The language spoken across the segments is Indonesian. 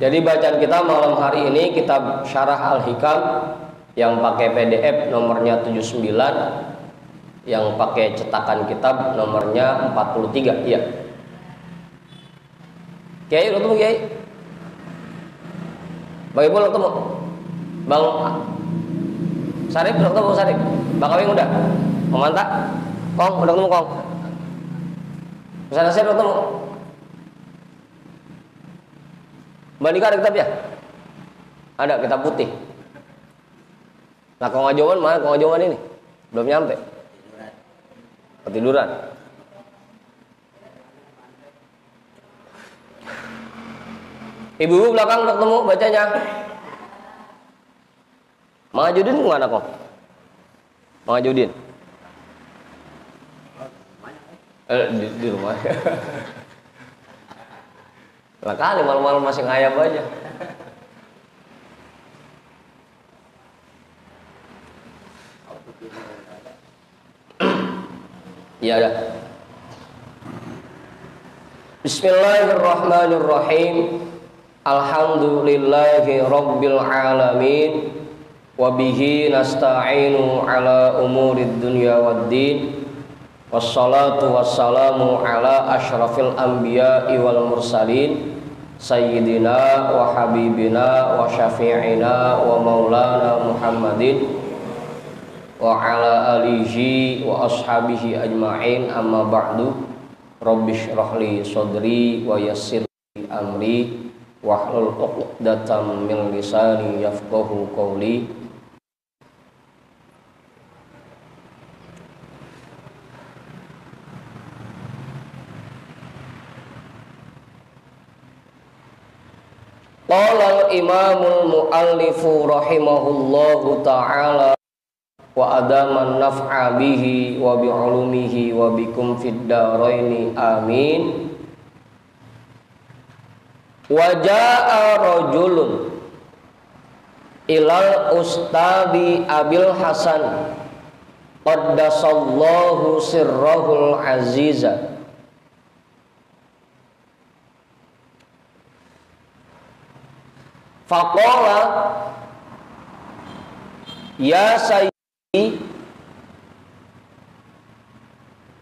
Jadi bacaan kita malam hari ini kitab Syarah Al-Hikam yang pakai PDF nomornya 79, yang pakai cetakan kitab nomornya 43. Iya. Kiai udah ketemu Kiai? Bang Ibu udah ketemu? Bang Sarip udah ketemu Sarip? Bang Kawing udah? Memantap? Kong udah ketemu Kong? Ustaz Nasir udah ketemu? Mbak Dika ada kitab ya? Ada kitab putih. Nah Kong Ajoman mana? Kong Ajoman ini belum nyampe. Ketiduran. Ibu-ibu belakang udah ketemu bacanya. Mang Ajudin kemana Kong? Mang Ajudin? Di rumah. Lah kali malam-malam masih ngayap aja. Ya ada. Bismillahirrahmanirrahim. Alhamdulillahi rabbil alamin. Wa bihi nasta'inu ala umurid dunya waddin. Wassalatu wassalamu ala asyrafil anbiya'i wal mursalin sayyidina wa habibina wa syafi'ina wa maulana Muhammadin wa ala alihi wa ashabihi ajma'in, amma ba'du. Rabbi shrah li sadri wa yassir li amri wahlul 'uqdatam min lisani yafqahu qawli. Qala al-imamul muallifu rahimahullahu ta'ala wa adaman naf'a bihi wa bi'ulumihi wa bikum fid daraini amin. Wa jaa'a rajulun ilal ustadi Abil Hasan qaddasallahu sirrahul aziza faqala ya sayyidi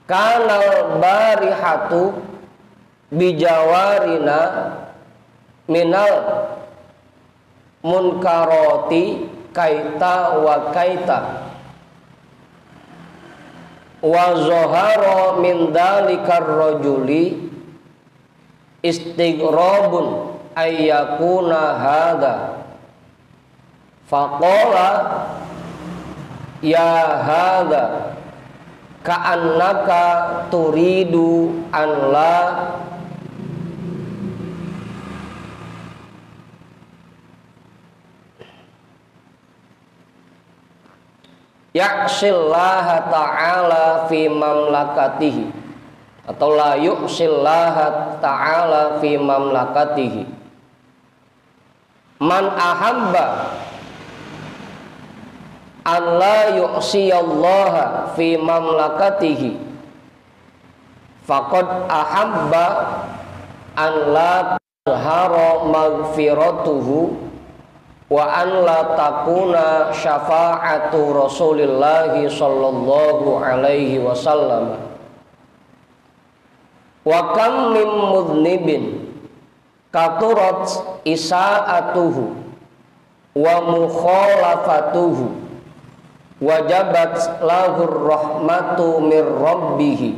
kanal barihatu bijawarina minal munkaroti kaita wa kaita wa zoharo min dalikar rajuli istighrabun ayyakuna hadha faqala ya hadha ka'annaka turidu an la ya'sillaha ta'ala fi mamlakatihi atau la yu'sillaha ta'ala fi mamlakatihi. Man ahabba an la yu'siyallaha fi mamlakatihi faqad ahabba an la tazhara maghfiratuhu wa an la takuna syafa'atu Rasulillahi sallallahu alaihi wasallam. Wa kam min mudhnibin katurat isa'atuhu wa mukhalafatuhu wajabat lahur rahmatu mir rabbih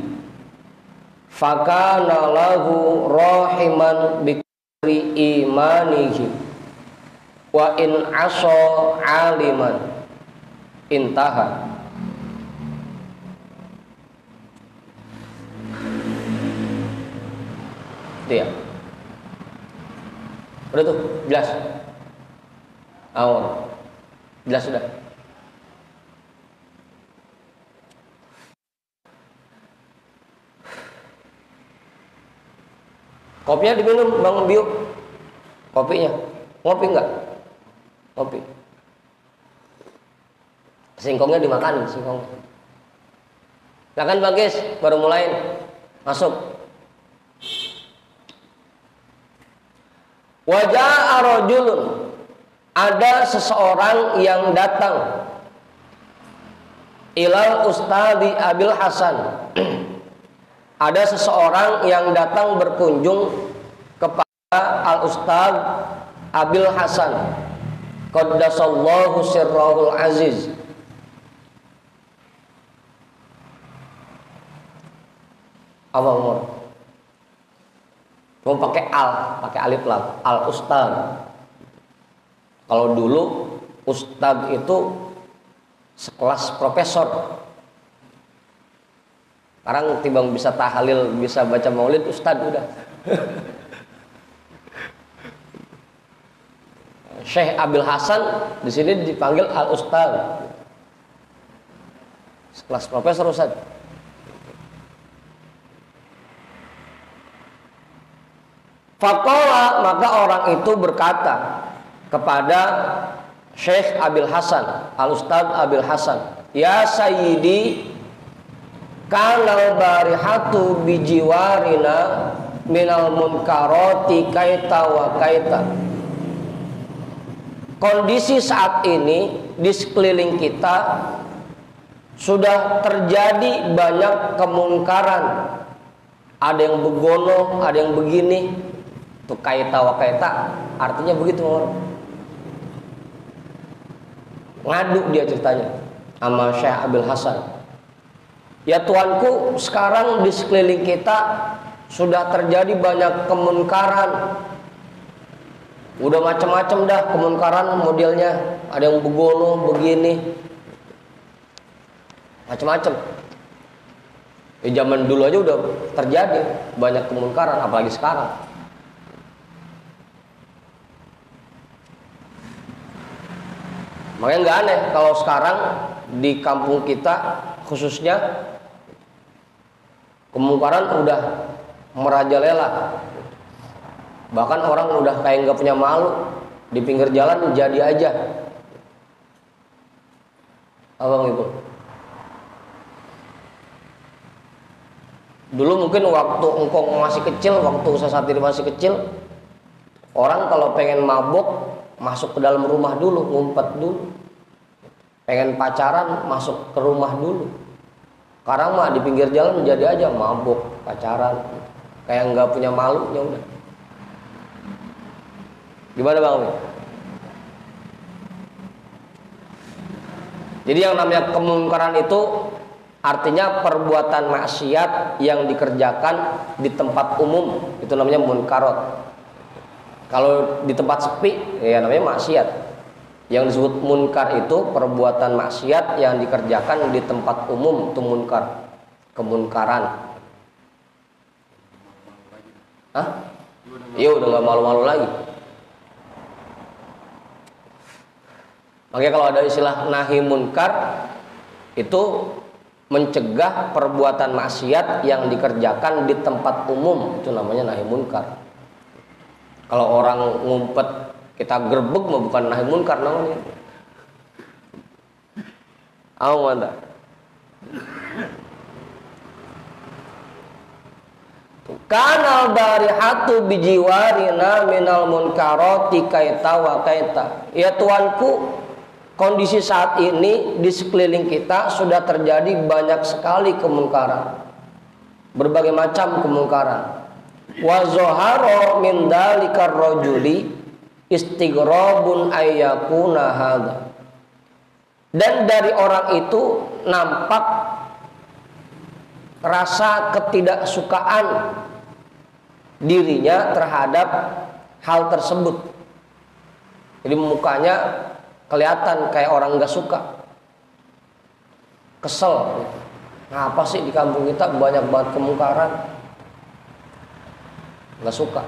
fakana lahu rahiman bikri imanihi wa in aso aliman intaha. Itu ya. Udah tuh, jelas. Awal. Jelas sudah. Kopinya diminum Bang Biu. Kopinya. Ngopi enggak? Ngopi. Singkongnya dimakan, singkong. Silakan Bang Gis, baru mulai. Masuk. Waja'a rajulun, ada seseorang yang datang ilal Ustadzi Abil Hasan. Ada seseorang yang datang berkunjung kepada Al Ustadz Abil Hasan qaddasallahu sirrahul aziz. Apa umur? Mau pakai pakai alif lam, Al Ustadz. Kalau dulu Ustadz itu sekelas profesor. Sekarang timbang bisa tahlil, bisa baca maulid, Ustadz udah. Syekh Abil Hasan di sini dipanggil Al Ustadz. Sekelas profesor Ustadz. Faqala, maka orang itu berkata kepada Syekh Abil Hasan, Al Ustadz Abil Hasan, ya Sayyidi, kanal barihatu bijiwarina minal munkaroti kaita wa kaita. Kondisi saat ini di sekeliling kita sudah terjadi banyak kemungkaran. Ada yang begono, ada yang begini. Tuh kaita wa kaita artinya begitu orang. Ngadu dia ceritanya sama Syekh Abil Hasan. Ya Tuanku, sekarang di sekeliling kita sudah terjadi banyak kemunkaran. Udah macam-macam dah kemunkaran modelnya. Ada yang begono, begini, macam-macam. Di zaman dulu aja udah terjadi banyak kemunkaran, apalagi sekarang. Makanya nggak aneh kalau sekarang di kampung kita khususnya kemungkaran udah merajalela. Bahkan orang udah kayak nggak punya malu, di pinggir jalan jadi aja. Abang Ibu. Dulu mungkin waktu engkau masih kecil, waktu saya saat ini masih kecil, orang kalau pengen mabuk masuk ke dalam rumah dulu, ngumpet dulu. Pengen pacaran masuk ke rumah dulu. Sekarang mah di pinggir jalan jadi aja mabuk, pacaran, kayak nggak punya malu, ya udah. Gimana Bang? Jadi yang namanya kemungkaran itu artinya perbuatan maksiat yang dikerjakan di tempat umum, itu namanya munkarot. Kalau di tempat sepi, ya namanya maksiat. Yang disebut munkar itu perbuatan maksiat yang dikerjakan di tempat umum, itu munkar, kemunkaran. Hah? Iya udah nggak malu-malu lagi. Makanya kalau ada istilah nahi munkar itu mencegah perbuatan maksiat yang dikerjakan di tempat umum, itu namanya nahi munkar. Kalau orang ngumpet kita gerbek mah bukan nahi munkar namanya. Anda. Kanal barihatu bijiwarina minal munkaroti kaita wa kaita. Ya Tuanku, kondisi saat ini di sekeliling kita sudah terjadi banyak sekali kemungkaran. Berbagai macam kemungkaran. Wa zoharo min dalikar rajuli istighrabun ayyakuna hadza. Dan dari orang itu nampak rasa ketidaksukaan dirinya terhadap hal tersebut. Jadi mukanya kelihatan kayak orang nggak suka, kesel. Ngapa sih di kampung kita banyak banget kemungkaran? Nggak suka.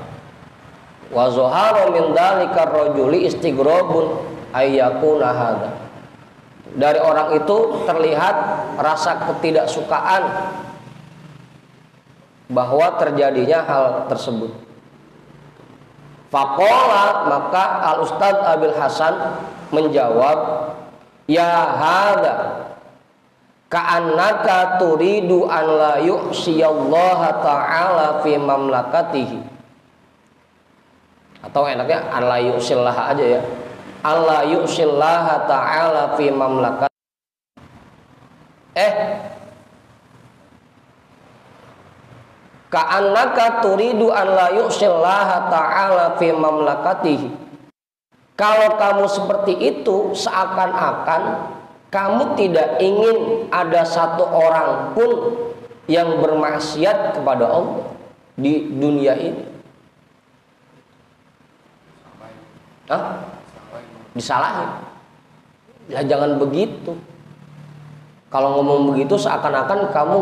Wa zoharo min dalikar rajuli istighrabun ayyakuna hadza. Dari orang itu terlihat rasa ketidaksukaan bahwa terjadinya hal tersebut. Faqala, maka Al Ustadz Abil Hasan menjawab, ya hadza ka'annaka turidu an la yu'siyallaha ta'ala fi mamlakatihi. Atau enaknya alla yu'sillah aja ya. Alla yu'sillah ta'ala fi mamlakat. Ka'annaka turidu an la yu'sillah ta'ala fi mamlakatihi. Kalau kamu seperti itu, seakan-akan kamu tidak ingin ada satu orang pun yang bermaksiat kepada Allah di dunia ini. Disalahin. Ya jangan begitu. Kalau ngomong begitu seakan-akan kamu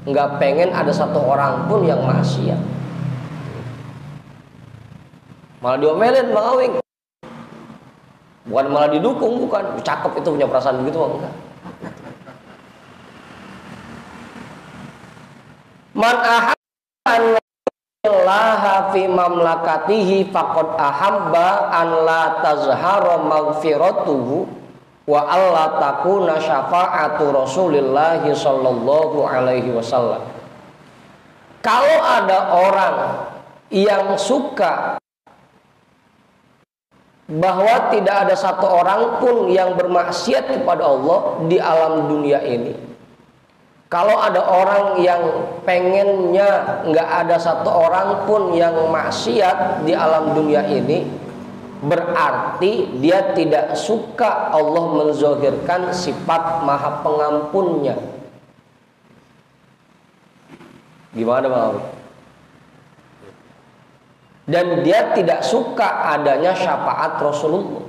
nggak pengen ada satu orang pun yang maksiat. Malah diomelin Bang Awing. Bukan malah didukung, bukan. Cakep itu punya perasaan begitu, enggak. Man ahabba Allah fi mamlakatihi faqad ahabba an la tazhara maghfiratuhu wa alla takuna syafa'atu Rasulillah sallallahu alaihi wasallam. Kalau ada orang yang suka bahwa tidak ada satu orang pun yang bermaksiat kepada Allah di alam dunia ini. Kalau ada orang yang pengennya nggak ada satu orang pun yang maksiat di alam dunia ini, berarti dia tidak suka Allah menzohirkan sifat maha pengampunnya. Gimana Bang? Dan dia tidak suka adanya syafaat Rasulullah.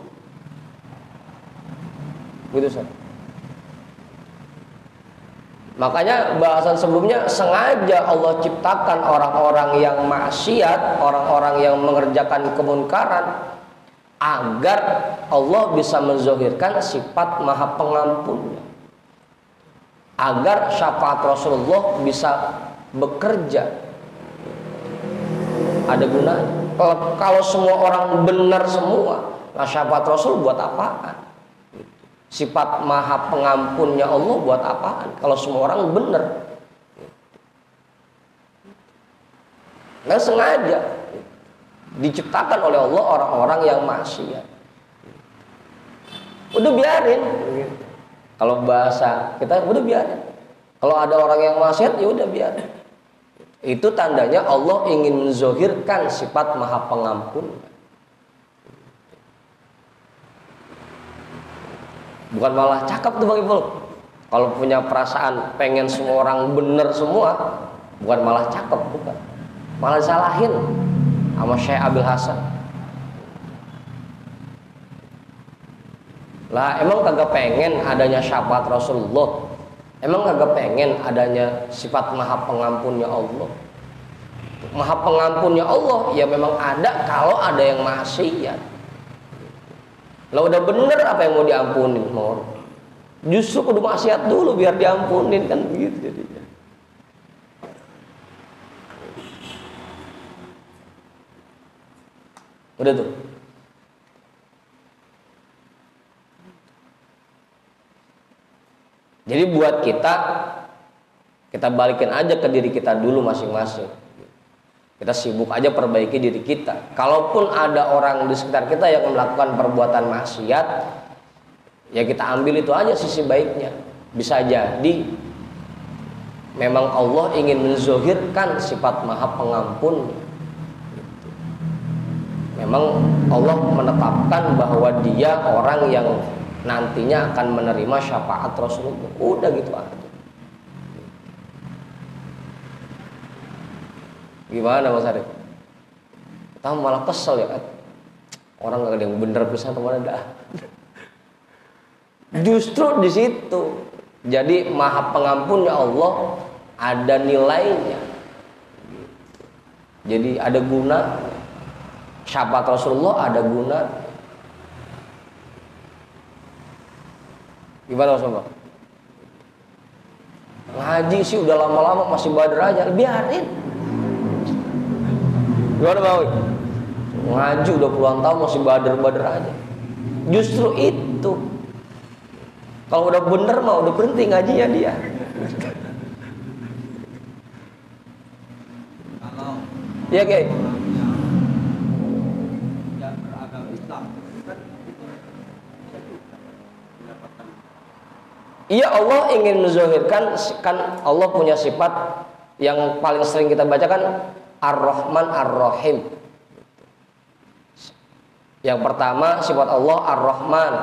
Gitu Ustaz. Makanya bahasan sebelumnya sengaja Allah ciptakan orang-orang yang maksiat, orang-orang yang mengerjakan kemunkaran, agar Allah bisa menzohirkan sifat maha pengampunnya, agar syafaat Rasulullah bisa bekerja, ada gunanya. Kalau semua orang benar semua, nah syafaat Rasul buat apaan? Sifat maha pengampunnya Allah buat apaan kalau semua orang benar? Nah sengaja diciptakan oleh Allah orang-orang yang maksiat. Udah biarin. Kalau bahasa kita udah biarin. Kalau ada orang yang maksiat ya udah biarin. Itu tandanya Allah ingin menzohirkan sifat maha pengampun. Bukan malah cakep tuh Bang Ipul. Kalau punya perasaan pengen semua orang bener semua, bukan malah cakep, bukan. Malah disalahin sama Syekh Abil Hasan. Lah emang kagak pengen adanya syafaat Rasulullah? Emang kagak pengen adanya sifat maha pengampunnya Allah? Maha pengampunnya Allah ya memang ada kalau ada yang maksiat. Lah udah bener apa yang mau diampunin mau? Justru kudu maksiat dulu biar diampunin, kan begitu jadinya. Udah tuh. Jadi buat kita balikin aja ke diri kita dulu masing-masing. Kita sibuk aja perbaiki diri kita. Kalaupun ada orang di sekitar kita yang melakukan perbuatan maksiat, ya kita ambil itu aja sisi baiknya. Bisa jadi memang Allah ingin menzohirkan sifat maha pengampun. Memang Allah menetapkan bahwa dia orang yang nantinya akan menerima syafaat Rasulullah. Udah gitu aja. Gimana Mas Arif? Kita malah kesel ya kan? Orang gak ada yang bener pisan kemana dah. Justru di situ. Jadi maha pengampunnya Allah ada nilainya. Jadi ada guna. Syafaat Rasulullah ada guna. Gimana Mas Bambang? Ngaji sih udah lama-lama masih badar aja, biarin. Gimana Bang? Ngaji udah puluhan tahun masih badar-badar aja. Justru itu. Kalau udah bener mah udah berhenti ngajinya dia. Ya kayak Iya, Allah ingin menzahirkan, kan Allah punya sifat yang paling sering kita baca kan Ar-Rahman Ar-Rahim. Yang pertama sifat Allah Ar-Rahman,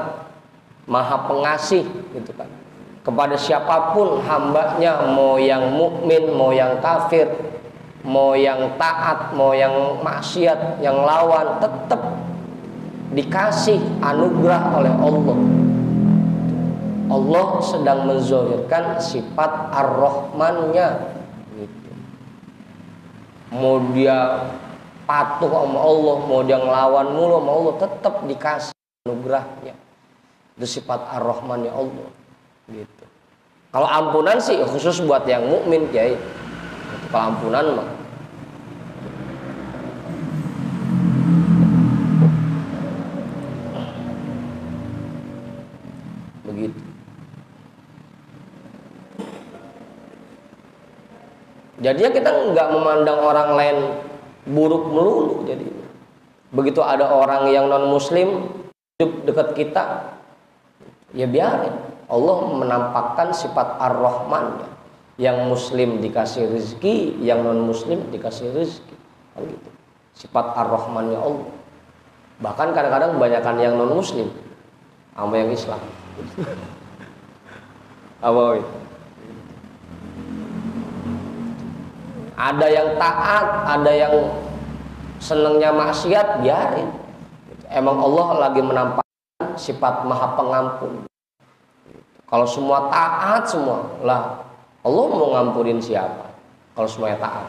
Maha Pengasih gitu kan. Kepada siapapun hambanya, mau yang mukmin, mau yang kafir, mau yang taat, mau yang maksiat, yang lawan, tetap dikasih anugerah oleh Allah. Allah sedang menzahirkan sifat Ar-Rahman-Nya gitu. Mau dia patuh sama Allah, mau dia ngelawan mulu sama Allah, tetap dikasih anugerahnya. Itu sifat Ar-Rahman-Nya Allah gitu. Kalau ampunan sih khusus buat yang mukmin, Kiai. Kalau ampunan mah begitu. Jadinya kita nggak memandang orang lain buruk melulu. Jadi begitu ada orang yang non muslim hidup dekat kita, ya biarin. Allah menampakkan sifat Ar-Rahman, yang muslim dikasih rezeki, yang non muslim dikasih rezeki, kan gitu. Sifat Ar-Rahmannya Allah. Bahkan kadang-kadang kebanyakan yang non muslim sama yang Islam. Apa? Ada yang taat, ada yang senengnya maksiat, biarin. Emang Allah lagi menampakkan sifat Maha Pengampun. Kalau semua taat semua, lah Allah mau ngampunin siapa? Kalau semuanya taat.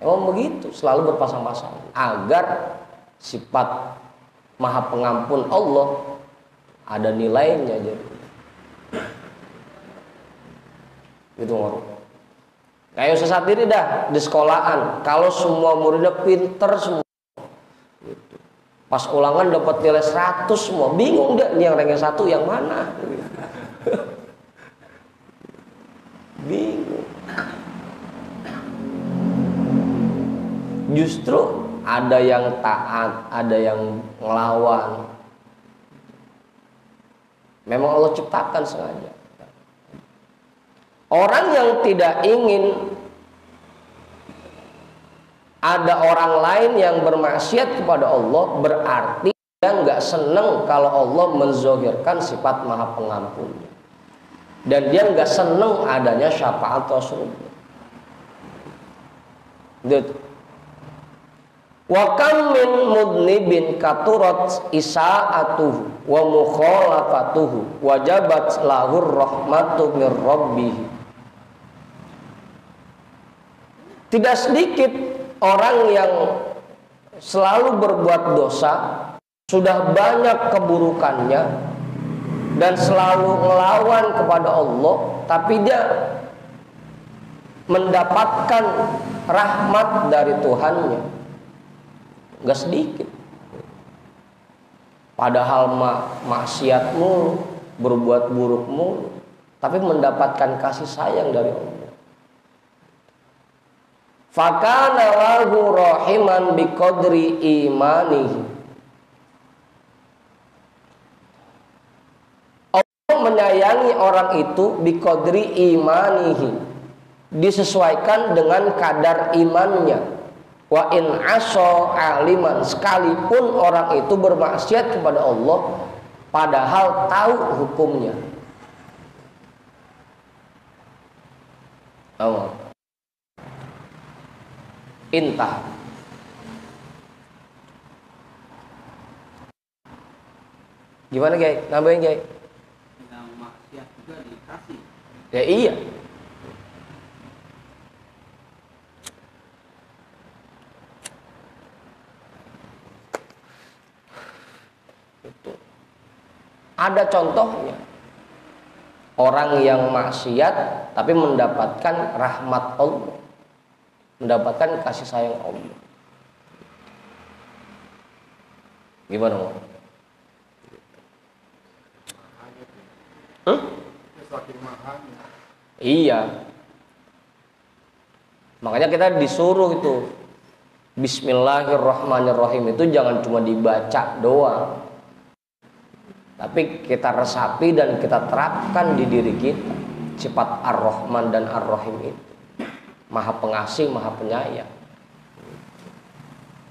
Emang begitu, selalu berpasang-pasang agar sifat Maha Pengampun Allah ada nilainya jadi. Itu ngorok. Kayak Ustaz sendiri dah di sekolahan, kalau semua muridnya pinter semua, gitu. Pas ulangan dapat nilai 100 semua, bingung deh nih yang ranking 1 yang mana? Bingung. Justru ada yang taat, ada yang ngelawan. Memang Allah ciptakan sengaja. Orang yang tidak ingin ada orang lain yang bermaksiat kepada Allah, berarti dia nggak seneng kalau Allah menzahirkan sifat Maha Pengampunnya, dan dia nggak seneng adanya syafaat Rasulullah. Wa kam min mudnibin katurat isaatuhu wa mukhalafatuhu wajabat lahur rahmatu mir rabbih. Tidak sedikit orang yang selalu berbuat dosa, sudah banyak keburukannya dan selalu melawan kepada Allah, tapi dia mendapatkan rahmat dari Tuhannya. Gak sedikit. Padahal maksiatmu, berbuat burukmu, tapi mendapatkan kasih sayang dari Allah. Fakana lahu rahiman biqadri imanihi. Allah menyayangi orang itu biqadri imanihi, disesuaikan dengan kadar imannya. Wa in aso aliman, sekalipun orang itu bermaksiat kepada Allah padahal tahu hukumnya. Allah intah. Gimana Gay? Nambahin Gay? Yang maksiat juga dikasih. Ya iya. Itu. Ada contohnya. Orang yang maksiat tapi mendapatkan rahmat Allah, mendapatkan kasih sayang Allah. Gimana mau? Iya. Makanya kita disuruh itu Bismillahirrahmanirrahim itu jangan cuma dibaca doang, Tapi kita resapi dan kita terapkan di diri kita sifat Ar-Rahman dan Ar-Rahim itu. Maha pengasih, maha penyayang.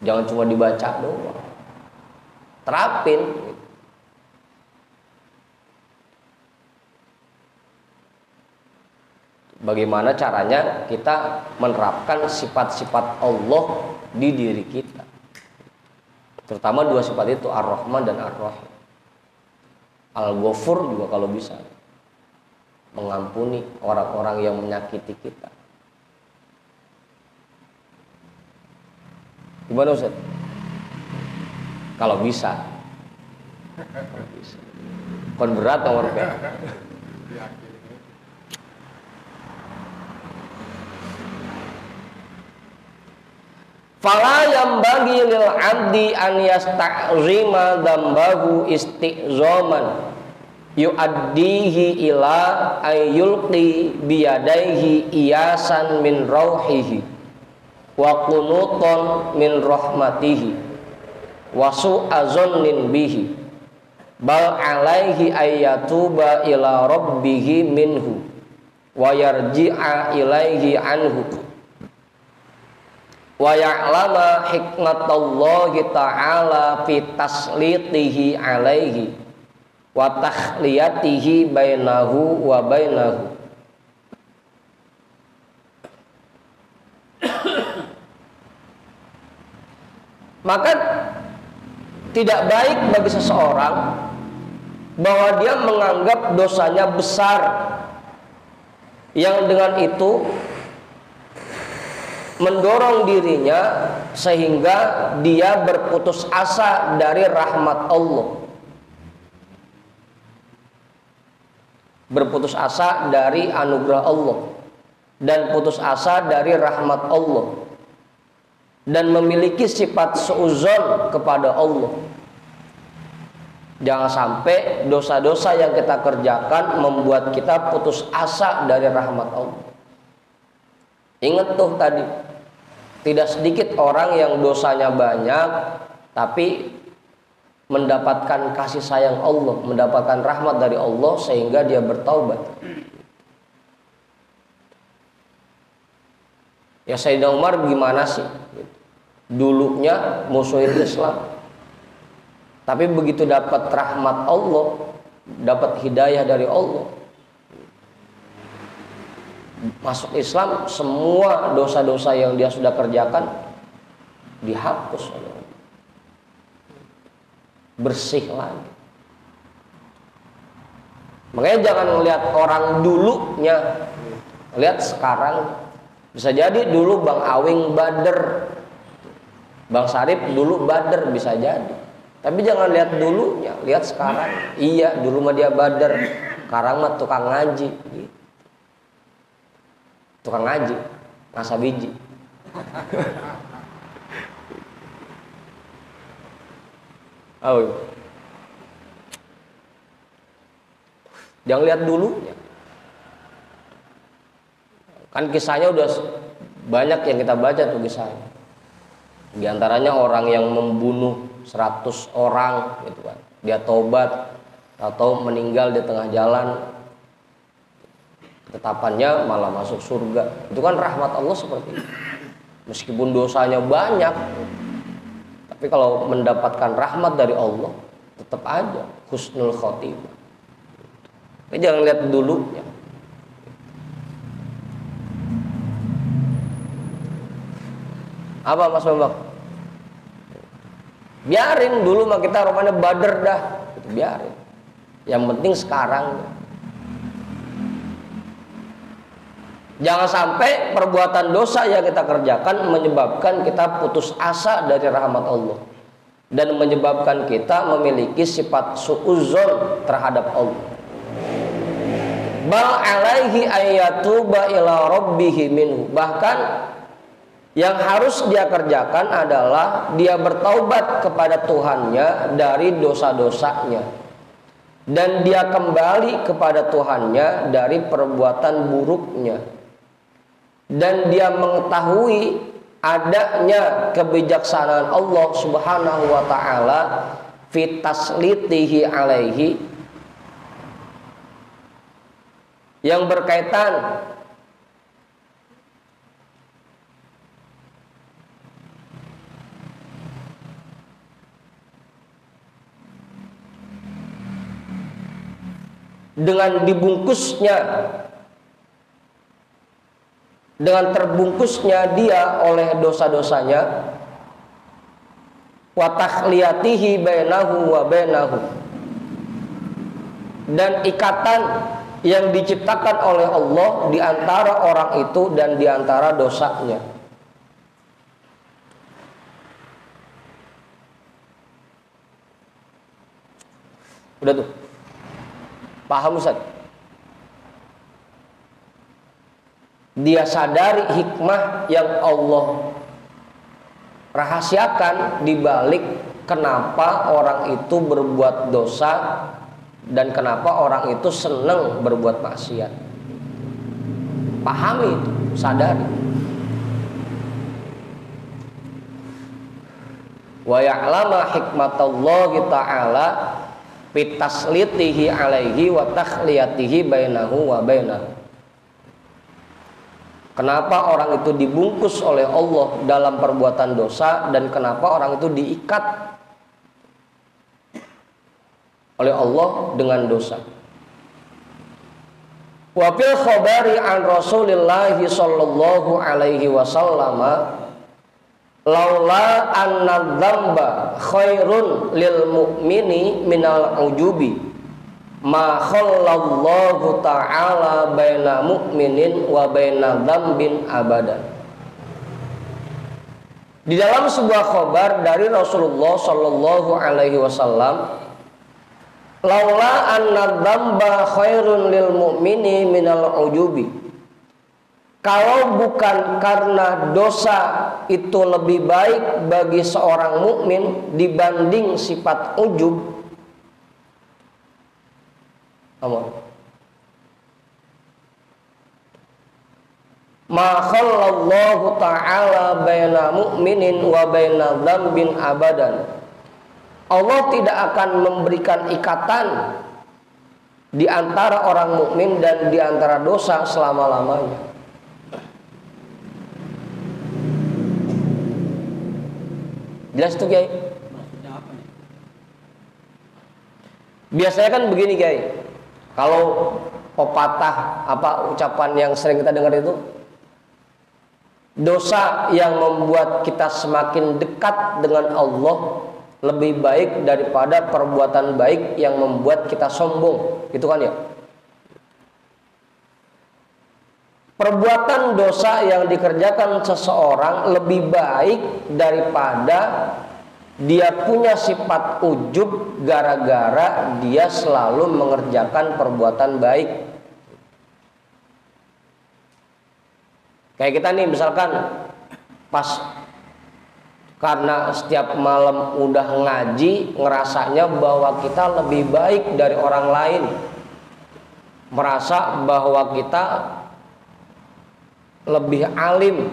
Jangan cuma dibaca doang, terapin. Bagaimana caranya kita menerapkan sifat-sifat Allah di diri kita, terutama dua sifat itu, Ar-Rahman dan Ar-Rahim. Al-Ghafur juga kalau bisa, mengampuni orang-orang yang menyakiti kita. Gimana Ustaz? Kalau bisa. Kalau bisa. Kon berat nomor P. Fala yang bagi lil abdi an yasta'zima dambahu isti'zaman yu'addihi ila ayyulqi biyadaihi iyasan min rauhihi wa qunuton min rahmatihi wa su'azonnin bihi bal alaihi ayyatuba ila rabbihi minhu wa yarji'a ilaihi anhu wa ya'lama hikmatallahi ta'ala fi taslitihi alaihi wa takhliyatihi bainahu wa bainahu. Maka tidak baik bagi seseorang bahwa dia menganggap dosanya besar, yang dengan itu mendorong dirinya sehingga dia berputus asa dari rahmat Allah, berputus asa dari anugerah Allah, dan putus asa dari rahmat Allah, dan memiliki sifat suudzon kepada Allah. Jangan sampai dosa-dosa yang kita kerjakan membuat kita putus asa dari rahmat Allah. Ingat tuh tadi, tidak sedikit orang yang dosanya banyak tapi mendapatkan kasih sayang Allah, mendapatkan rahmat dari Allah sehingga dia bertaubat. Ya Sayyidina Umar gimana sih? Dulunya musuhin Islam, tapi begitu dapat rahmat Allah, dapat hidayah dari Allah, masuk Islam, semua dosa-dosa yang dia sudah kerjakan dihapus, bersih lagi. Makanya jangan melihat orang dulunya, lihat sekarang. Bisa jadi dulu Bang Awing bader, Bang Sarip dulu bader, bisa jadi. Tapi jangan lihat dulunya, lihat sekarang. Iya, dulu mah dia bader, sekarang mah tukang ngaji. Tukang ngaji, ngasa biji. Oh. Jangan lihat dulunya. Kan kisahnya udah banyak yang kita baca tuh kisahnya. Di antaranya orang yang membunuh 100 orang gitu kan. Dia tobat atau meninggal di tengah jalan, ketetapannya malah masuk surga. Itu kan rahmat Allah seperti itu. Meskipun dosanya banyak, tapi kalau mendapatkan rahmat dari Allah tetap aja husnul khotimah. Tapi jangan lihat dulunya. Apa Mas Bambang? Biarin dulu mah kita romanya bader dah, itu biarin. Yang penting sekarang. Jangan sampai perbuatan dosa yang kita kerjakan menyebabkan kita putus asa dari rahmat Allah dan menyebabkan kita memiliki sifat suudzon terhadap Allah. Bal alaihi ayyatuba ila rabbihi minhu. Bahkan yang harus dia kerjakan adalah dia bertaubat kepada Tuhannya dari dosa-dosanya, dan dia kembali kepada Tuhannya dari perbuatan buruknya, dan dia mengetahui adanya kebijaksanaan Allah Subhanahu wa ta'ala fi taslitihi alaihi, yang berkaitan dengan dibungkusnya, dengan terbungkusnya dia oleh dosa-dosanya, wa takhliyatihi bainahu wa bainahu, dan ikatan yang diciptakan oleh Allah di antara orang itu dan di antara dosanya. Udah tuh. Paham Ustaz? Dia sadari hikmah yang Allah rahasiakan di balik kenapa orang itu berbuat dosa dan kenapa orang itu senang berbuat maksiat. Pahami itu, sadari. Wa ya'lama hikmatallahi ta'ala bitaslitihi alaihi wa takhliyatihi bainahu wa bainahu. Kenapa orang itu dibungkus oleh Allah dalam perbuatan dosa dan kenapa orang itu diikat oleh Allah dengan dosa. Wa fil khabari an Rasulillah sallallahu alaihi wasallam laula anna dzamba khairun lil mu'mini minal ujubi ma khallallahu ta'ala baina mu'minin wa baina dzambin abadan. Di dalam sebuah khabar dari Rasulullah sallallahu alaihi wasallam, laula anna dzamba khairun lil mu'mini minal ujubi, kalau bukan karena dosa itu lebih baik bagi seorang mukmin dibanding sifat ujub, ma khallallahu ta'ala baina mu'minin wa baina dzambin abadan, Allah tidak akan memberikan ikatan di antara orang mukmin dan di antara dosa selama-lamanya. Jelas itu Kiai? Maksudnya apa nih? Biasanya kan begini Kiai, kalau pepatah apa ucapan yang sering kita dengar itu, dosa yang membuat kita semakin dekat dengan Allah lebih baik daripada perbuatan baik yang membuat kita sombong, gitu kan ya? Perbuatan dosa yang dikerjakan seseorang lebih baik daripada dia punya sifat ujub gara-gara dia selalu mengerjakan perbuatan baik. Kayak kita nih misalkan pas karena setiap malam udah ngaji, ngerasanya bahwa kita lebih baik dari orang lain, merasa bahwa kita lebih alim,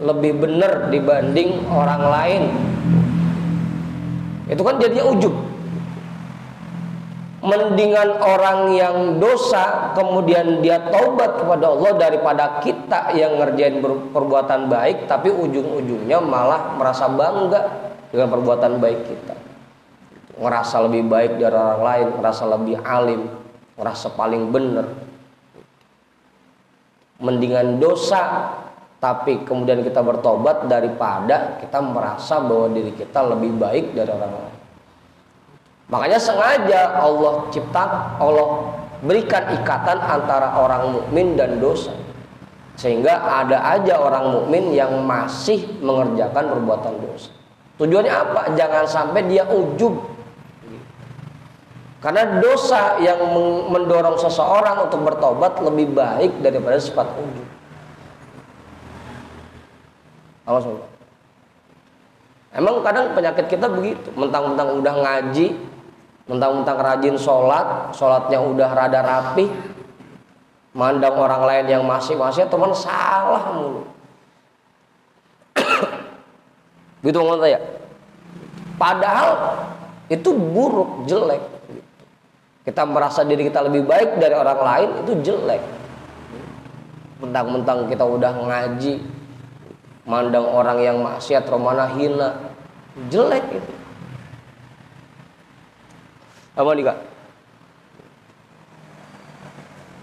lebih benar dibanding orang lain. Itu kan jadinya ujub. Mendingan orang yang dosa kemudian dia taubat kepada Allah daripada kita yang ngerjain perbuatan baik tapi ujung-ujungnya malah merasa bangga dengan perbuatan baik kita, ngerasa lebih baik dari orang lain, ngerasa lebih alim, ngerasa paling benar. Mendingan dosa tapi kemudian kita bertobat daripada kita merasa bahwa diri kita lebih baik dari orang lain. Makanya sengaja Allah berikan ikatan antara orang mukmin dan dosa, sehingga ada aja orang mukmin yang masih mengerjakan perbuatan dosa. Tujuannya apa? Jangan sampai dia ujub. Karena dosa yang mendorong seseorang untuk bertobat lebih baik daripada sifat ujub. Awas, emang kadang penyakit kita begitu, mentang-mentang udah ngaji, mentang-mentang rajin sholat, sholatnya udah rada rapi, mandang orang lain yang masih teman salah mulu. Gitu ngomong saya. Padahal itu buruk, jelek. Kita merasa diri kita lebih baik dari orang lain, itu jelek. Mentang-mentang kita udah ngaji, mandang orang yang maksiat romana hina, jelek itu. Apa nih Kak?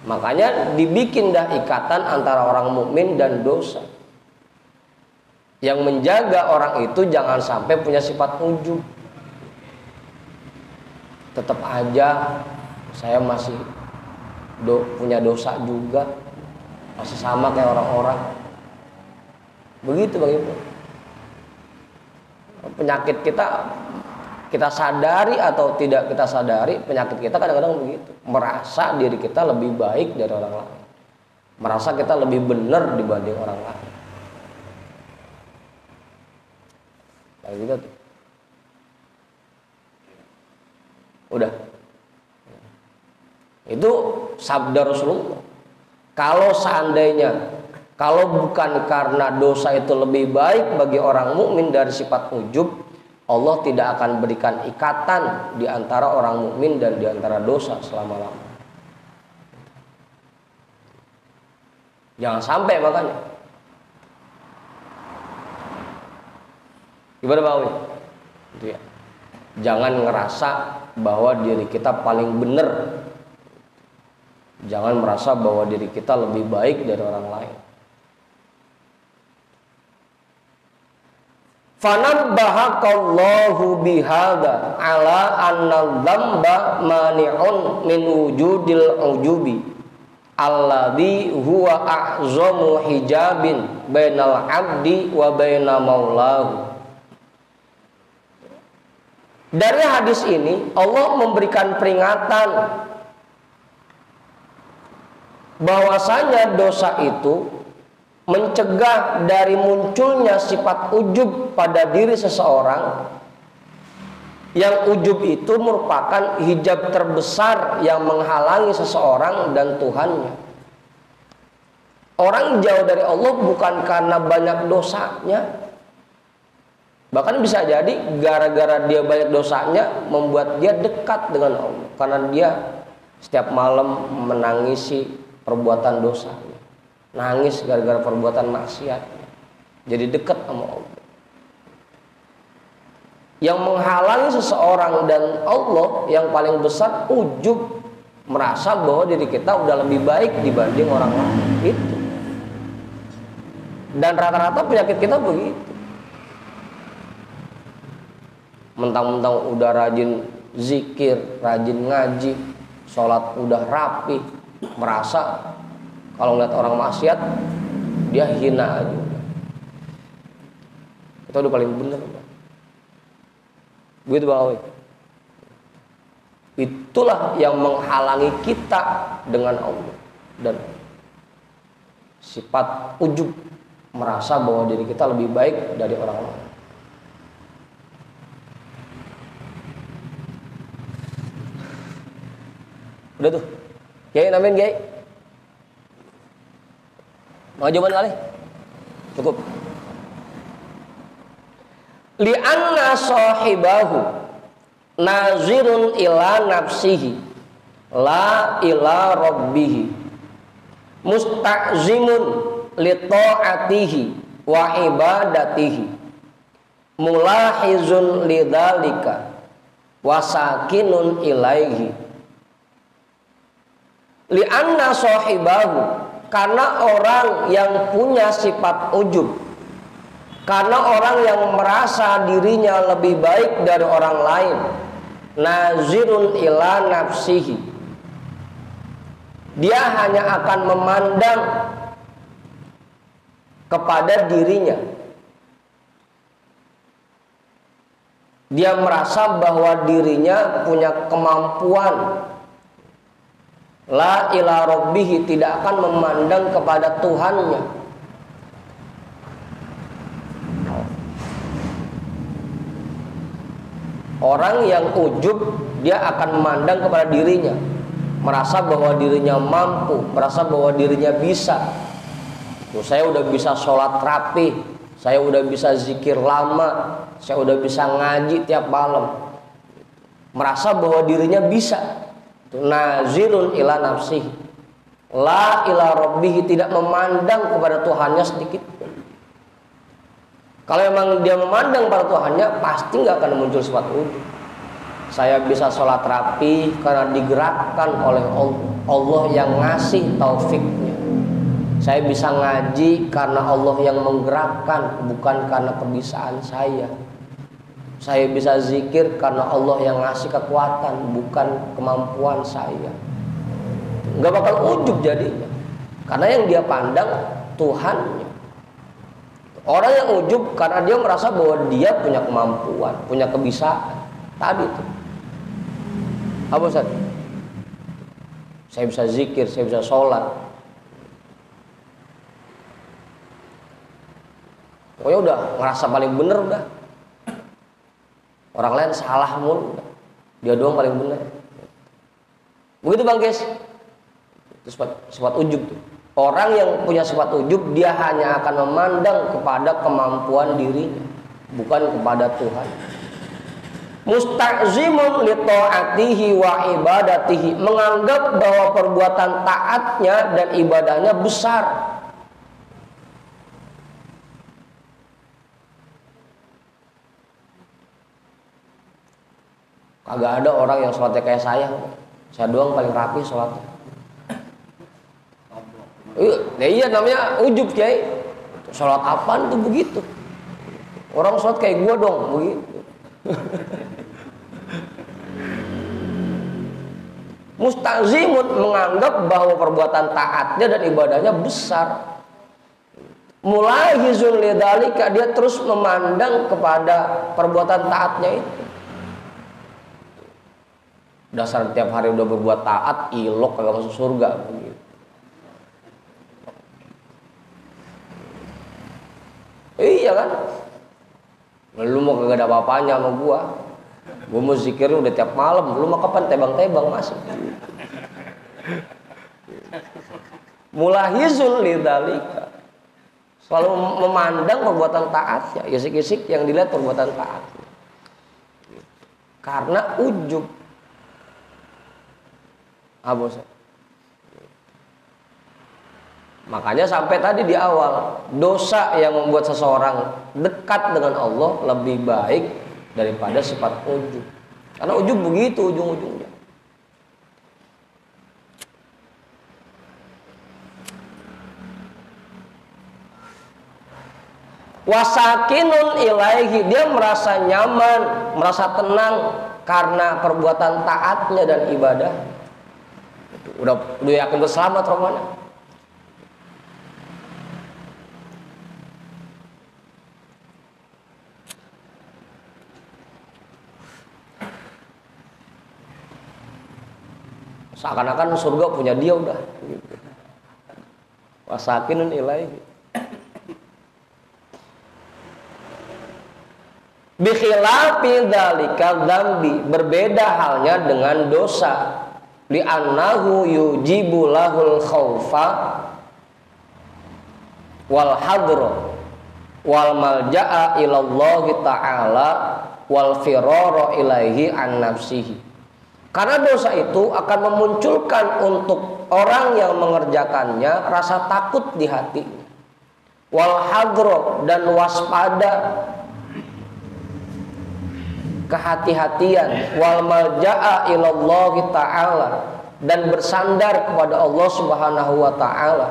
Makanya dibikin dah ikatan antara orang mukmin dan dosa. Yang menjaga orang itu jangan sampai punya sifat ujub. Tetap aja saya masih punya dosa juga, masih sama kayak orang-orang. Begitu Bang Ibu. Penyakit kita sadari atau tidak kita sadari, penyakit kita kadang-kadang begitu. Merasa diri kita lebih baik dari orang lain. Merasa kita lebih benar dibanding orang lain. Kayak gitu tuh. Udah. Itu sabda Rasulullah. Kalau seandainya, kalau bukan karena dosa itu lebih baik bagi orang mukmin dari sifat ujub, Allah tidak akan berikan ikatan di antara orang mukmin dan di antara dosa selama-lamanya. Jangan sampai makanya. Gimana Pak Awi? Itu ya. Jangan ngerasa bahwa diri kita paling benar. Jangan merasa bahwa diri kita lebih baik dari orang lain. Fanabbahakallahu bihadza ala anna dzamba mani'un min wujudil ujubi alladzi huwa a'zamu hijabin bainal 'abdi wa baina maulahu. Dari hadis ini Allah memberikan peringatan bahwasanya dosa itu mencegah dari munculnya sifat ujub pada diri seseorang, yang ujub itu merupakan hijab terbesar yang menghalangi seseorang dan Tuhannya. Orang jauh dari Allah bukan karena banyak dosanya, bahkan bisa jadi gara-gara dia banyak dosanya membuat dia dekat dengan Allah, karena dia setiap malam menangisi perbuatan dosanya, nangis gara-gara perbuatan maksiat, jadi dekat sama Allah. Yang menghalangi seseorang dan Allah yang paling besar ujub, merasa bahwa diri kita udah lebih baik dibanding orang lain. Itu. Dan rata-rata penyakit kita begitu. Mentang-mentang udah rajin zikir, rajin ngaji, sholat udah rapi, merasa kalau ngeliat orang maksiat dia hina aja. Itu udah paling bener. Begitu Bang Awi. Itulah yang menghalangi kita dengan Allah, dan sifat ujub, merasa bahwa diri kita lebih baik dari orang lain. Udah tuh. Kiai namain Kiai. Mau jawaban kali? Cukup. Li'anna sahibahu nazirun ila nafsihi la ila rabbihi musta'zimun li ta'atihi wa ibadatihi mulahizun lidzalika wasakinun ilaihi. Li'anna sahibahu, karena orang yang punya sifat ujub, karena orang yang merasa dirinya lebih baik dari orang lain, nazirun ila nafsihi, dia hanya akan memandang kepada dirinya. Dia merasa bahwa dirinya punya kemampuan. La ila rabbihi, tidak akan memandang kepada Tuhannya. Orang yang ujub, dia akan memandang kepada dirinya, merasa bahwa dirinya mampu, merasa bahwa dirinya bisa. Tuh, saya udah bisa sholat rapi, saya udah bisa zikir lama, saya udah bisa ngaji tiap malam. merasa bahwa dirinya bisa. Nazirun ila nafsih, la ila rabbih, tidak memandang kepada Tuhannya sedikit. Kalau memang dia memandang pada Tuhannya, pasti nggak akan muncul sifat ujub. Saya bisa sholat rapi karena digerakkan oleh Allah yang ngasih taufiknya. Saya bisa ngaji karena Allah yang menggerakkan, bukan karena kebisaan saya. Saya bisa zikir karena Allah yang ngasih kekuatan, bukan kemampuan saya. Nggak bakal ujub jadinya, karena yang dia pandang Tuhannya. Orang yang ujub karena dia merasa bahwa dia punya kemampuan, punya kebisaan. Tadi itu apa Ustaz? Saya bisa zikir, saya bisa sholat. Pokoknya udah ngerasa paling bener udah. Orang lain salah mulu, dia doang paling bener. Begitu Bang Guys. Itu sifat ujub tuh. Orang yang punya sifat ujub, dia hanya akan memandang kepada kemampuan dirinya, bukan kepada Tuhan. Musta'zimun li ta'atihi wa ibadatihi, menganggap bahwa perbuatan taatnya dan ibadahnya besar. Kagak ada orang yang sholatnya kayak saya doang paling rapi sholatnya. Iya namanya ujub Kiai. Sholat apaan tuh begitu? Orang sholat kayak gua dong begitu. Mustazimun, menganggap bahwa perbuatan taatnya dan ibadahnya besar. Mulahizun lidzalika, dia terus memandang kepada perbuatan taatnya itu. Dasar tiap hari udah berbuat taat, ilok kagak masuk surga begitu. Iya kan? Lu mau kagak ada apa-apanya sama gua mau zikir udah tiap malam, lu mau kapan tebang-tebang masih. Mulahizul lidzalika, selalu memandang perbuatan taatnya, isik-isik yang dilihat perbuatan taat. Karena ujub. Makanya sampai tadi di awal, dosa yang membuat seseorang dekat dengan Allah lebih baik daripada sifat ujub. Karena ujub begitu ujung-ujungnya. Wasakinun ilaihi, dia merasa nyaman, merasa tenang karena perbuatan taatnya dan ibadah. Udah yakin berselamat romana. Seakan-akan surga punya dia udah. Wasakinun ilaihi. Bikhilafi dzalika dzambi, berbeda halnya dengan dosa. Li'annahu yujibu lahul khaufa wal hadra wal malja'a ilallahi ta'ala wal firara ilaihi an nafsihi. Karena dosa itu akan memunculkan untuk orang yang mengerjakannya rasa takut di hatinya, wal hadra, dan waspada, kehati-hatian, wal malja'a ilallahi ta'ala, dan bersandar kepada Allah Subhanahu wa ta'ala,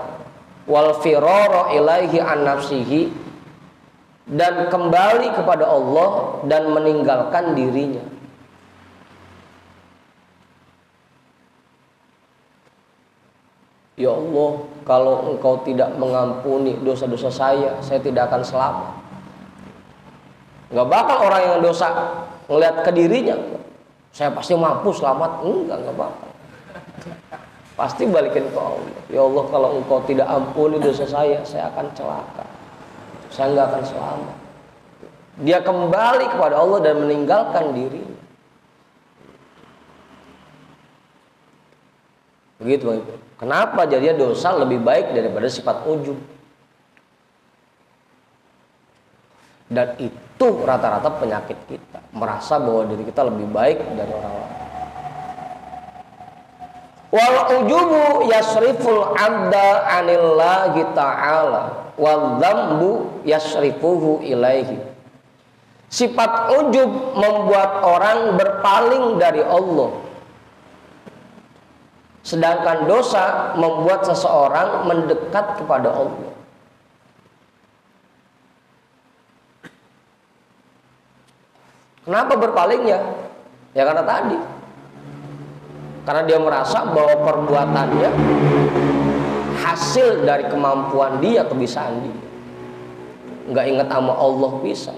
wal firara ilaihi an nafsihi, dan kembali kepada Allah dan meninggalkan dirinya. Ya Allah, kalau Engkau tidak mengampuni dosa-dosa saya tidak akan selamat. Nggak bakal orang yang dosa ngelihat ke dirinya, saya pasti mampu selamat. Enggak bakal. Pasti balikin ke Allah. Ya Allah, kalau Engkau tidak ampuni dosa saya akan celaka. Saya nggak akan selamat. Dia kembali kepada Allah dan meninggalkan dirinya. Begitu Bang Ibu. Kenapa jadinya dosa lebih baik daripada sifat ujub? Dan itu Tuh rata-rata penyakit kita, merasa bahwa diri kita lebih baik dari orang lain. Wal ujubu yasriful abda anillahi ta'ala wal dzambu yasrifuhu ilaihi. Sifat ujub membuat orang berpaling dari Allah, sedangkan dosa membuat seseorang mendekat kepada Allah. Kenapa berpalingnya? Ya karena tadi, karena dia merasa bahwa perbuatannya hasil dari kemampuan dia, kebisaan dia. Nggak ingat sama Allah bisa.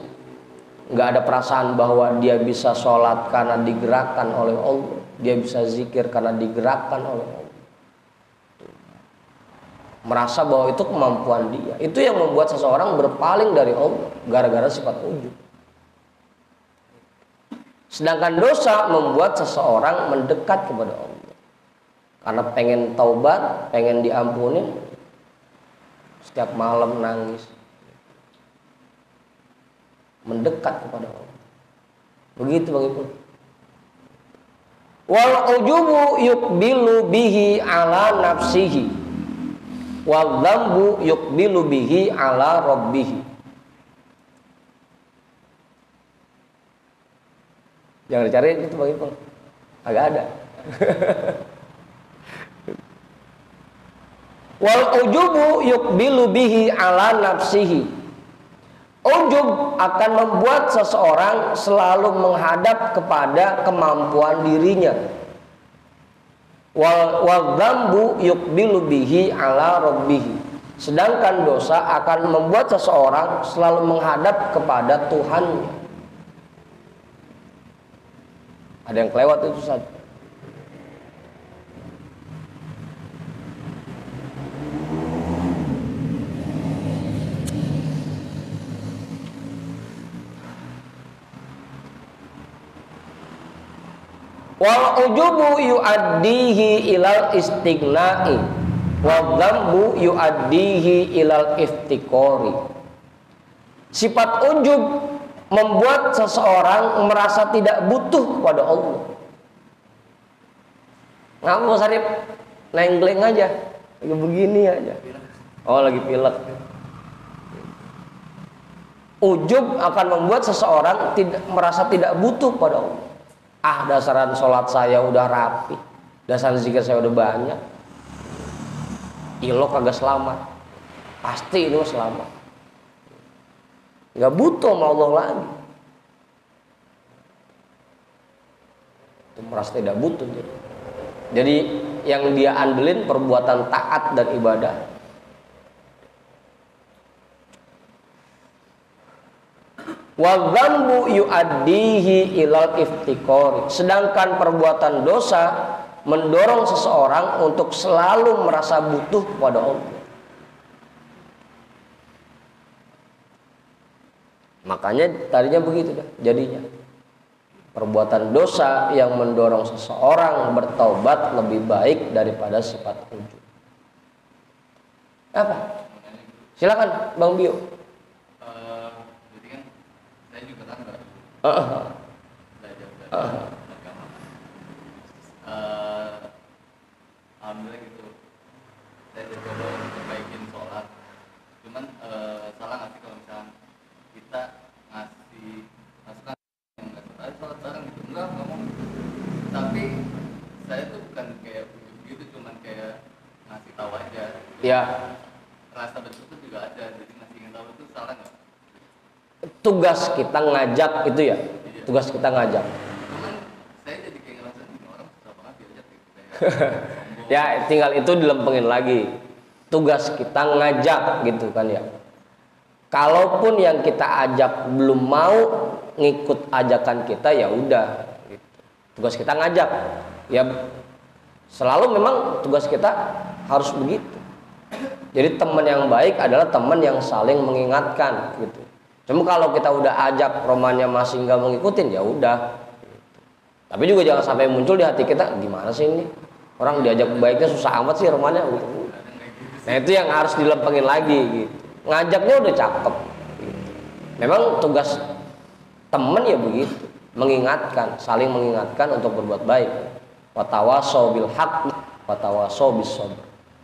Nggak ada perasaan bahwa dia bisa sholat karena digerakkan oleh Allah. Dia bisa zikir karena digerakkan oleh Allah. Merasa bahwa itu kemampuan dia. Itu yang membuat seseorang berpaling dari Allah, gara-gara sifat ujub. Sedangkan dosa membuat seseorang mendekat kepada Allah, karena pengen taubat, pengen diampuni, setiap malam nangis, mendekat kepada Allah. Begitu Bang Ipul. Wal ujubu yuqbilu bihi ala nafsihi wal dzambu yuqbilu bihi ala rabbihi. Jangan dicari itu Bang Ipul, agak ada. Wal ujubu yuqbilu bihi ala nafsihi. Ujub akan membuat seseorang selalu menghadap kepada kemampuan dirinya. Wal dzambu yuqbilu bihi ala rabbihi. Sedangkan dosa akan membuat seseorang selalu menghadap kepada Tuhannya. Ada yang kelewat itu saja. Wal ujubu yuaddihi ilal istighna'i wa dzambu yuaddihi ilal iftiqori. Sifat ujub membuat seseorang merasa tidak butuh kepada Allah. Ngamu Sarip, nengleng aja, lagi begini aja. Oh lagi pilek. Ujub akan membuat seseorang merasa tidak butuh pada Allah. Ah, dasaran sholat saya udah rapi, dasaran zikir saya udah banyak, ilok kagak selamat, pasti ini selamat. Gak butuh sama Allah lagi. Itu merasa tidak butuh. Jadi yang dia andelin perbuatan taat dan ibadah. Wa dzambu yuaddihi ilal iftiqori. Sedangkan perbuatan dosa mendorong seseorang untuk selalu merasa butuh kepada Allah. Makanya tadinya begitu kan jadinya. Perbuatan dosa yang mendorong seseorang bertaubat lebih baik daripada sifat ujub. Apa? Silakan Bang Bio. Jadi kan saya juga kan baru belajar agama. Alhamdulillah gitu. Saya coba untuk perbaikin sholat. Cuman salah nggak sih kalau misalnya kita ngasih masukan yang nggak tertarik sholat bareng gitu, enggak ngomong. Tapi saya tuh bukan kayak begitu, cuman kayak ngasih tahu aja. Ya. Rasa bersyukur juga ada, jadi ngasih tahu itu salah nggak? Tugas kita ngajak itu ya. Iya. Tugas kita ngajak. Cuman saya jadi kayak ngerasa ini orang susah banget diajak gitu kayak sombong. Ya tinggal itu dilempengin lagi. Tugas kita ngajak gitu kan ya. Kalaupun yang kita ajak belum mau ngikut ajakan kita, ya udah gitu. Tugas kita ngajak. Ya selalu memang tugas kita harus begitu. Jadi teman yang baik adalah teman yang saling mengingatkan gitu. Cuma kalau kita udah ajak romannya masih nggak mengikutin, ya udah. Tapi juga jangan sampai muncul di hati kita, gimana sih ini orang diajak baiknya susah amat sih romannya gitu. Nah itu yang harus dilempengin lagi gitu. Ngajaknya udah cakep gitu. Memang tugas Teman ya begitu, mengingatkan, saling mengingatkan untuk berbuat baik. Watawasau bil haq, watawasau bis sabr.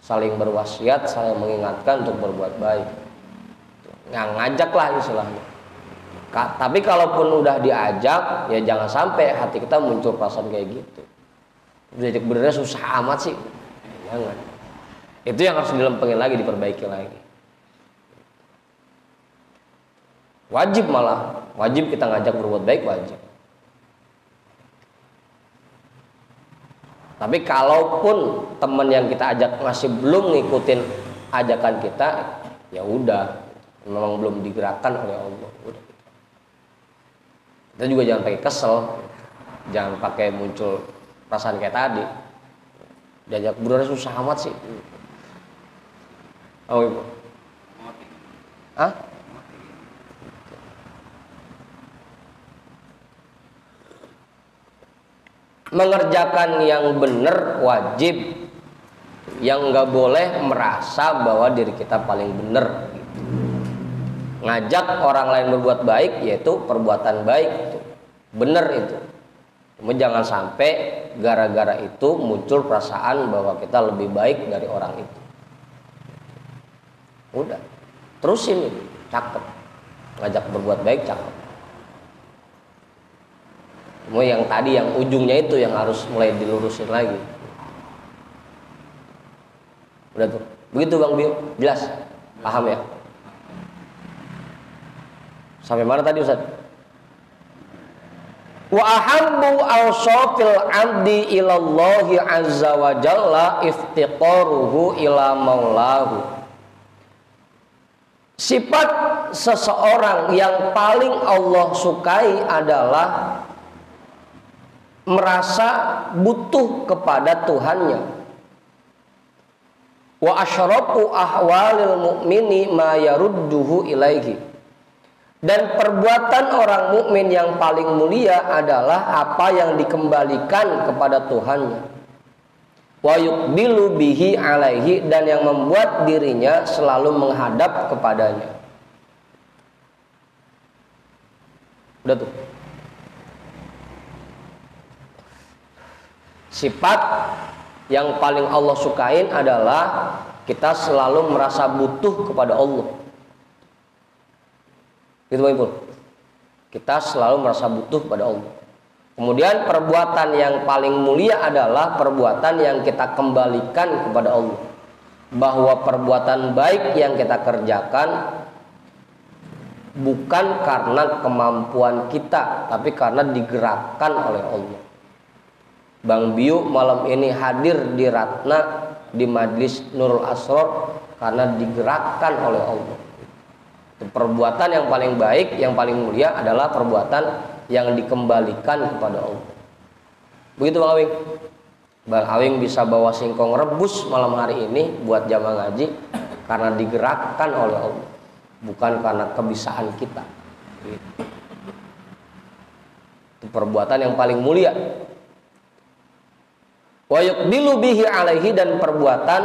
Saling berwasiat, saling mengingatkan untuk berbuat baik. Ngajak lah istilahnya. Tapi kalaupun udah diajak, ya jangan sampai hati kita muncul perasaan kayak gitu. Diajak benernya susah amat sih. Jangan. Itu yang harus dilempengin lagi, diperbaiki lagi. Wajib malah, wajib kita ngajak berbuat baik, wajib. Tapi kalaupun teman yang kita ajak masih belum ngikutin ajakan kita, ya udah, memang belum digerakkan oleh Allah. Udah. Kita juga jangan pakai kesel, jangan pakai muncul perasaan kayak tadi. Diajak bener susah amat sih. Oh, ibu. Hah? Mengerjakan yang benar wajib, yang nggak boleh merasa bahwa diri kita paling benar. Ngajak orang lain berbuat baik, yaitu perbuatan baik itu benar itu. Cuma jangan sampai gara-gara itu muncul perasaan bahwa kita lebih baik dari orang itu. Udah, terusin itu, cakep. Ngajak berbuat baik cakep. Cuma yang tadi yang ujungnya itu yang harus mulai dilurusin lagi. Udah tuh. Begitu Bang Bio, jelas? Paham ya? Sampai mana tadi Ustaz? Wa ahabbu awsafil 'abdi ilallahi azza wa jalla iftiqaruhu ila maulahu. Sifat seseorang yang paling Allah sukai adalah merasa butuh kepada Tuhannya. Wa asyrafu ahwalil mu'mini ma yarudduhu ilaihi. Dan perbuatan orang mukmin yang paling mulia adalah apa yang dikembalikan kepada Tuhannya. Wa yuqbilu bihi alaihi, dan yang membuat dirinya selalu menghadap kepadanya. Udah tuh. Sifat yang paling Allah sukain adalah kita selalu merasa butuh kepada Allah. Gitu Bang Ipul. Kita selalu merasa butuh kepada Allah. Kemudian perbuatan yang paling mulia adalah perbuatan yang kita kembalikan kepada Allah. Bahwa perbuatan baik yang kita kerjakan bukan karena kemampuan kita, tapi karena digerakkan oleh Allah. Bang Biu malam ini hadir di Ratna di Majlis Nurul Asror karena digerakkan oleh Allah. Perbuatan yang paling baik, yang paling mulia adalah perbuatan yang dikembalikan kepada Allah. Begitu Bang Awing. Bang Awing bisa bawa singkong rebus malam hari ini buat jamaah ngaji karena digerakkan oleh Allah, bukan karena kebisaan kita. Itu perbuatan yang paling mulia. Wa yuqbilu bihi alaihi, dan perbuatan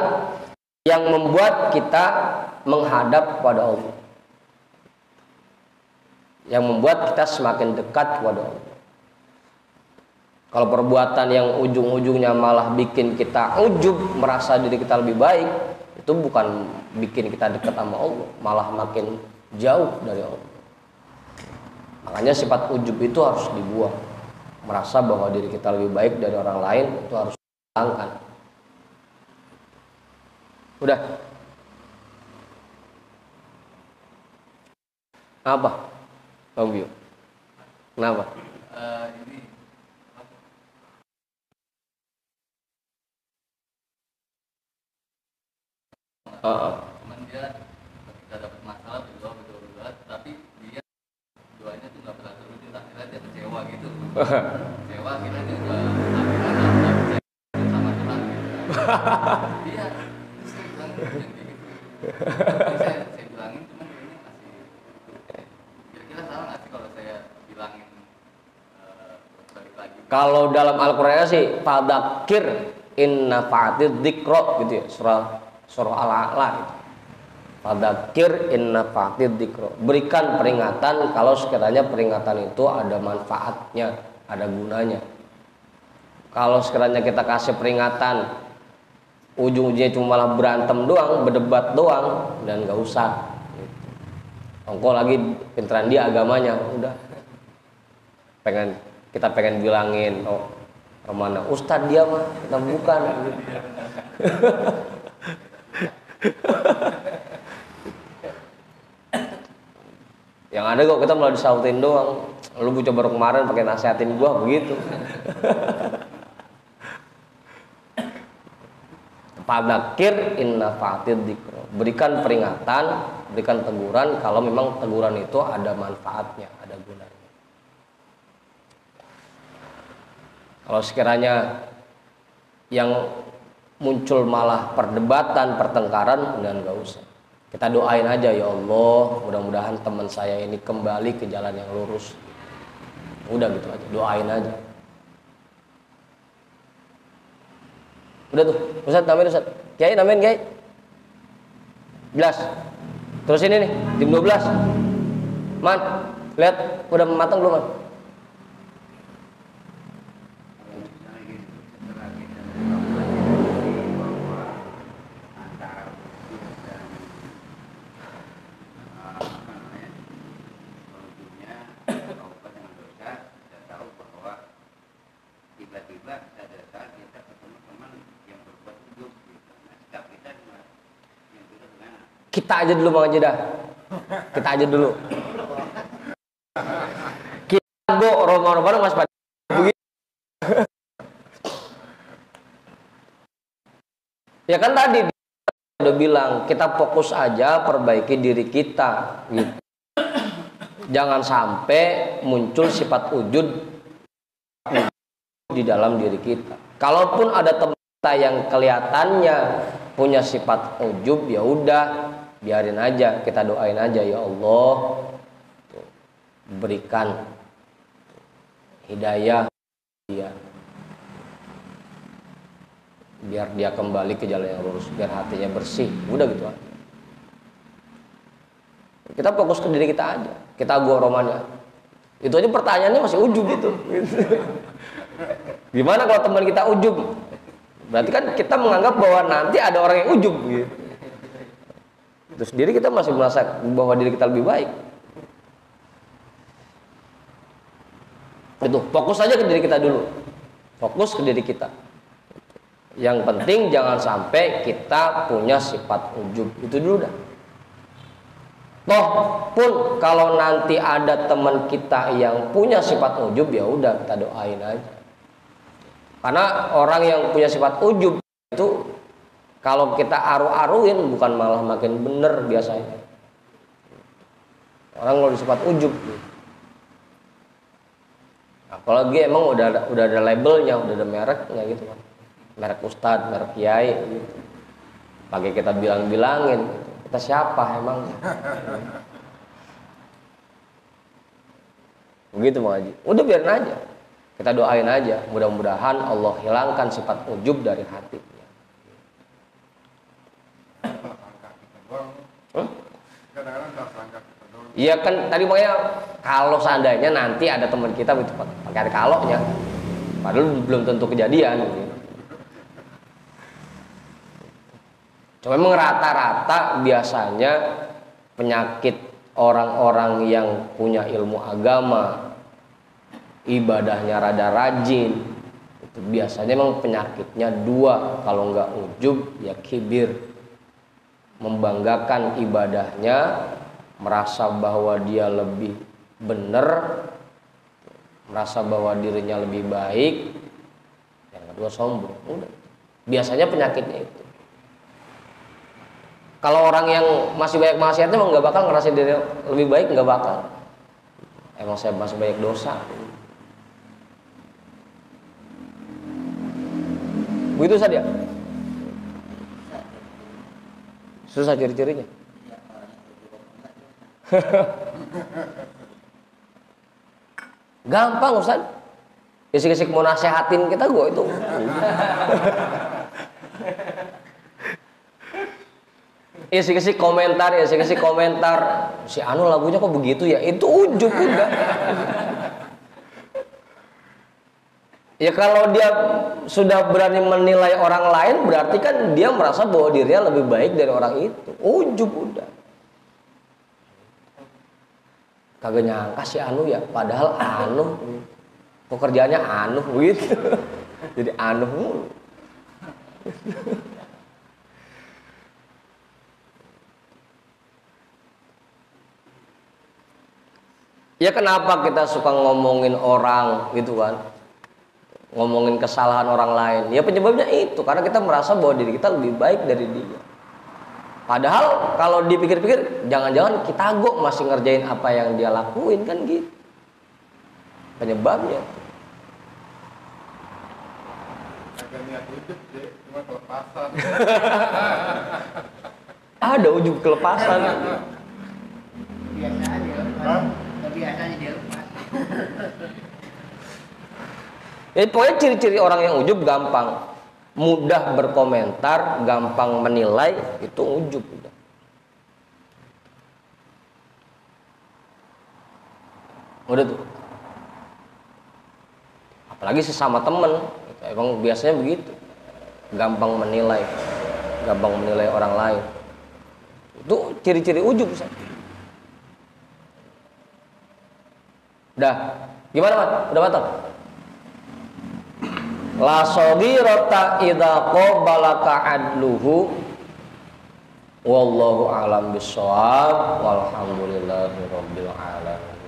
yang membuat kita menghadap kepada Allah, yang membuat kita semakin dekat kepada Allah. Kalau perbuatan yang ujung-ujungnya malah bikin kita ujub, merasa diri kita lebih baik, itu bukan bikin kita dekat sama Allah, malah makin jauh dari Allah. Makanya sifat ujub itu harus dibuang. Merasa bahwa diri kita lebih baik dari orang lain itu harus hilangkan. Udah. Apa? Bang Bio. Kenapa? Ini cuman dia ketika dapat masalah berdoa, tapi dia doanya tuh nggak pernah terusin, akhirnya dia kecewa gitu. Kecewa, akhirnya dia juga akhirnya nggak bisa sama Tuhan gitu. Iya, terus saya bilang gitu. Jadi saya bilangin, cuman kayaknya masih kira-kira salah nggak sih kalau saya bilangin balik lagi? Kalau dalam Al-Qur'an sih fadzakir inna fa'atid dzikra gitu ya, surah Al-A'la gitu. Fadzakir in nafa'atid dzikra. Berikan peringatan kalau sekiranya peringatan itu ada manfaatnya, ada gunanya. Kalau sekiranya kita kasih peringatan ujung-ujungnya cuma malah berantem doang, berdebat doang, dan gak usah. Engkau lagi pinteran dia agamanya, udah. Kita pengen bilangin, oh kemana Ustadz dia mah, kita bukan. Yang ada kok kita malah disautin doang. Lu coba baru kemarin pakai nasihatin gua begitu. Fadzakir in nafa'atid dzikra. Berikan peringatan, berikan teguran kalau memang teguran itu ada manfaatnya, ada gunanya. Kalau sekiranya yang muncul malah perdebatan, pertengkaran, dan gak usah. Kita doain aja, ya Allah, mudah-mudahan teman saya ini kembali ke jalan yang lurus. Udah gitu aja, doain aja. Udah tuh, Ustaz, namain Ustaz. Kiai, namain Kiai. Jelas. Terus ini nih, jam 12. Man, lihat udah matang belum, Man? Kita aja dulu Bang Jeda. Kita aja dulu. Kita go Roma-Roma Mas Pak. Ya kan tadi udah bilang kita fokus aja perbaiki diri kita gitu. Jangan sampai muncul sifat ujud di dalam diri kita. Kalaupun ada teman kita yang kelihatannya punya sifat ujub, ya udah biarin aja, kita doain aja, ya Allah berikan hidayah dia, biar dia kembali ke jalan yang lurus, biar hatinya bersih, udah gitu aja. Kita fokus ke diri kita aja, kita gua romannya. Itu aja pertanyaannya masih ujub itu. Gimana kalau teman kita ujub? Berarti kan kita menganggap bahwa nanti ada orang yang ujub gitu. Terus diri kita masih merasa bahwa diri kita lebih baik. Itu fokus aja ke diri kita dulu. Fokus ke diri kita. Yang penting jangan sampai kita punya sifat ujub. Itu dulu dah. Toh pun kalau nanti ada teman kita yang punya sifat ujub, ya udah kita doain aja. Karena orang yang punya sifat ujub itu kalau kita aru-aruin bukan malah makin bener biasanya. Orang kalau disifat ujub. Apalagi emang udah ada labelnya, udah ada mereknya gitu kan. Merek ustadz, merek kiai gitu. Pakai kita bilang-bilangin, kita siapa emang? Begitu Bang Haji. Udah biarin aja. Kita doain aja, mudah-mudahan Allah hilangkan sifat ujub dari hati. Iya kan tadi makanya kalau seandainya nanti ada teman kita itu pakai ada kaloknya, padahal belum tentu kejadian. Gitu. Cuma memang rata-rata biasanya penyakit orang-orang yang punya ilmu agama, ibadahnya rada rajin, itu biasanya memang penyakitnya dua, kalau nggak ujub ya kibir, membanggakan ibadahnya, merasa bahwa dia lebih benar, merasa bahwa dirinya lebih baik, yang kedua sombong. Udah. Biasanya penyakitnya itu. Kalau orang yang masih banyak maksiatnya emang nggak bakal ngerasain diri lebih baik, nggak bakal. Emang saya masih banyak dosa. Begitu saja. Susah ciri-cirinya. Gampang Ustaz. Isik-isik mau nasehatin kita gue itu. Ya sih kasih komentar ya, sih kasih komentar. Si Anu lagunya kok begitu ya? Itu ujub udah. Ya kalau dia sudah berani menilai orang lain, berarti kan dia merasa bahwa dirinya lebih baik dari orang itu. Ujub udah. Kagak nyangka si Anu ya, padahal Anu pekerjaannya Anu gitu. Jadi Anu mulu. Ya kenapa kita suka ngomongin orang gitu kan, ngomongin kesalahan orang lain? Ya penyebabnya itu, karena kita merasa bahwa diri kita lebih baik dari dia. Padahal kalau dipikir-pikir, jangan-jangan kita kok masih ngerjain apa yang dia lakuin kan gitu. Penyebabnya. Agak niat ujub deh, cuma kelepasan. Ada ujub kelepasan. Biasanya dia lepas. Biasanya dia lepas. Ya pokoknya ciri-ciri orang yang ujub gampang, mudah berkomentar, gampang menilai, itu ujub udah. Udah tuh. Apalagi sesama temen, emang biasanya begitu, gampang menilai orang lain. Itu ciri-ciri ujub. Udah, gimana Mat? Udah matang? La saghirata idza qabalaka adluhu wallahu a'lam bissawab walhamdulillahi rabbil alamin.